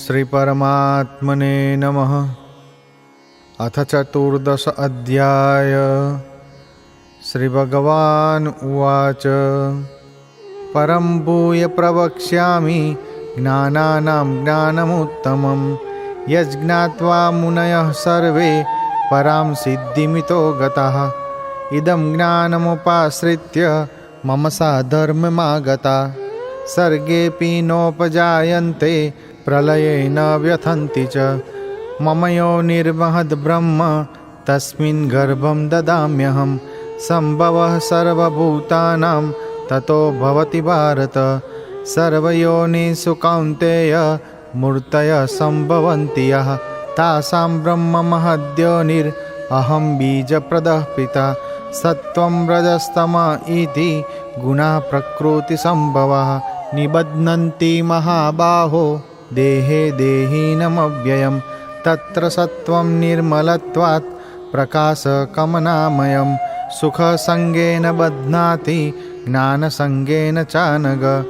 श्री परमात्मने नमः। अथ चतुर्दश अध्याय। श्री भगवान् उवाच परं भूय प्रवक्ष्यामि ज्ञानानां ज्ञानमुत्तमं यज्ज्ञात्वा मुनयः सर्वे परां सिद्धिमितो गताः। इदं ज्ञानमुपाश्रित्य मम साधर्ममागता सर्गेऽपि नोपजायन्ते प्रलये न व्यथन्ति च। मम योनिर्महद्ब्रह्म तस्मिन् गर्भं ददाम्यहं सम्भवः सर्वभूतानां ततो भवति भारत। सर्वयोनिषु कौन्तेय मूर्तयः सम्भवन्ति यः तासां ब्रह्म महद्योनिरहं बीजप्रदः पिता। सत्त्वं रजस्तम इति गुणाः प्रकृतिसम्भवाः निबध्नन्ति महाबाहो देहे देहिनमव्ययम्। तत्र सत्त्वं निर्मलत्वात् प्रकाशकमनामयं सुखसङ्गेन बध्नाति ज्ञानसङ्गेन चानघ।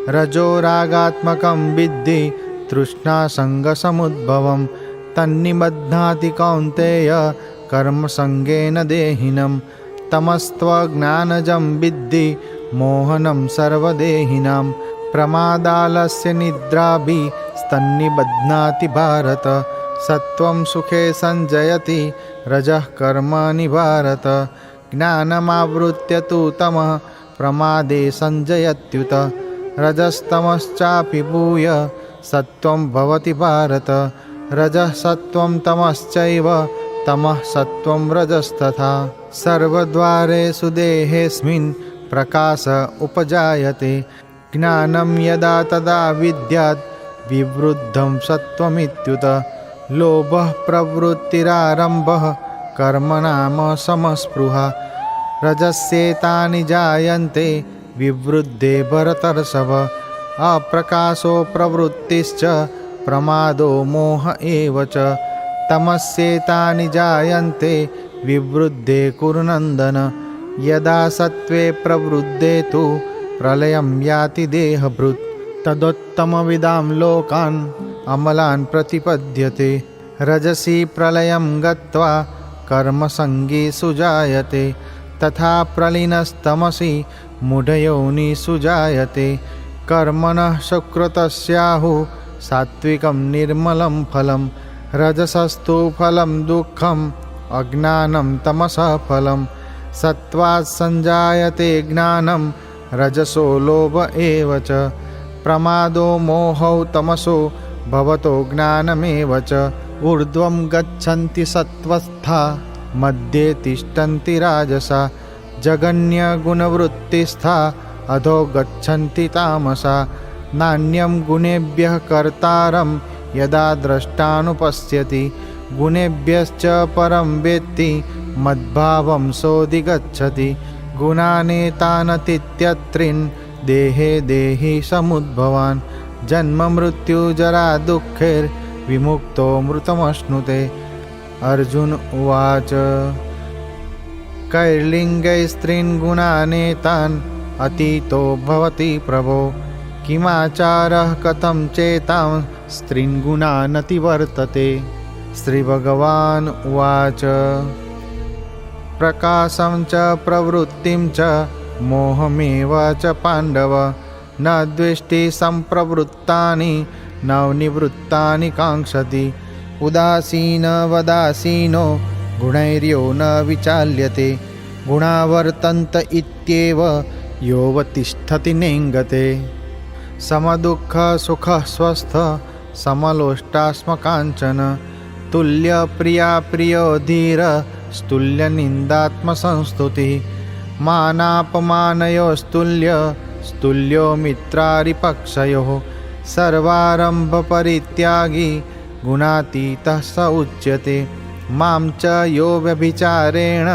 रजो रागात्मकं विद्धि तृष्णासङ्गसमुद्भवं तन्निबध्नाति कौन्तेय कर्मसङ्गेन देहिनं। तमस्त्वज्ञानजं विद्धि मोहनं सर्वदेहिनां प्रमादालस्य निद्राभिस्तन्निबध्नाति भारत। सत्त्वं सुखे संजयति रजः कर्माणि भारत। ज्ञानमावृत्य तु तमः प्रमादे संजयत्युत। रजस्तमश्चापि भूय सत्त्वं भवति भारत। रजः सत्त्वं तमश्चैव तमः सत्त्वं रजस्तथा। सर्वद्वारेषु देहेऽस्मिन् प्रकाश उपजायते ज्ञानं यदा तदा विद्यात् विवृद्धं सत्त्वमित्युत। लोभः प्रवृत्तिरारम्भः कर्मणाम समस्पृहा रजस्येतानि जायन्ते विवृद्धे भरतर्षभ। अप्रकाशो प्रवृत्तिश्च प्रमादो मोह एव च। तमस्येतानि जायन्ते विवृद्धे कुरुनन्दन। यदा सत्त्वे प्रवृद्धे तु प्रलयं याति देहभृत् तदोत्तमविदां लोकान् अमलान् प्रतिपद्यते। रजसि प्रलयं गत्वा कर्मसङ्गीषु जायते तथा प्रलीनस्तमसि मूढयोनिषु जायते। कर्मणः सुकृतस्याहुः सात्विकं निर्मलं फलं रजसस्तु फलं दुःखम् अज्ञानं तमसः फलं। सत्त्वात् संजायते ज्ञानं रजसो लोभ एव च। प्रमादो मोहौ तमसो भवतो ज्ञानमेव च। ऊर्ध्वं गच्छन्ति सत्त्वस्था मध्ये तिष्ठन्ति राजसा। जगन्यगुणवृत्तिस्था अधो गच्छन्ति तामसा। नान्यं गुणेभ्यः कर्तारं यदा द्रष्टानुपश्यति गुणेभ्यश्च परं वेत्ति मद्भावं सोऽधिगच्छति। गुणानेतानतीत्यत्रिन् देहे देहि समुद्भवान् जन्म मृत्यु जरा दुःखैर्विमुक्तो मृतमश्नुते। अर्जुन उवाच कैर्लिङ्गैस्त्रीन् गुणानेतान् अतीतो भवति प्रभो किमाचारः कथं चेतां स्त्रीन् गुणानतिवर्तते। श्रीभगवान् उवाच प्रकाशं च प्रवृत्तिं च मोहमेव च पाण्डव। न द्वेष्टि सम्प्रवृत्तानि न निवृत्तानि काङ्क्षति। उदासीनवदासीनो गुणैर्यो न विचाल्यते। गुणा वर्तन्त इत्येव योऽवतिष्ठति नेङ्गते। समदुःखसुखः स्वस्थः समलोष्टास्मकाञ्चन। तुल्यप्रिया प्रियो धीरः स्तुल्यनिन्दात्मसंस्तुतिः। मानापमानयोस्तुल्य स्तुल्यो मित्रारिपक्षयोः। सर्वारम्भपरित्यागी गुणातीतः स उच्यते। मां च यो व्यभिचारेण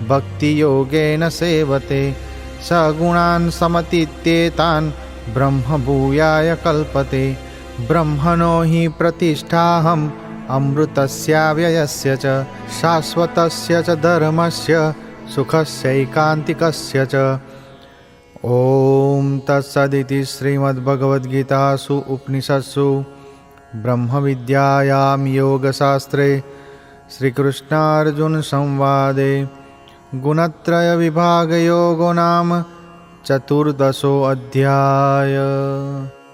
भक्तियोगेन सेवते स गुणान् समतीत्येतान् ब्रह्मभूयाय कल्पते। ब्रह्मणो हि प्रतिष्ठाहम् अमृतस्याव्ययस्य च शाश्वतस्य च धर्मस्य सुखस्यैकान्तिकस्य च। ॐ तत्सदिति श्रीमद्भगवद्गीतासु उपनिषत्सु ब्रह्मविद्यायां योगशास्त्रे श्रीकृष्णार्जुनसंवादे गुणत्रयविभागयोगो नाम चतुर्दशोऽध्यायः।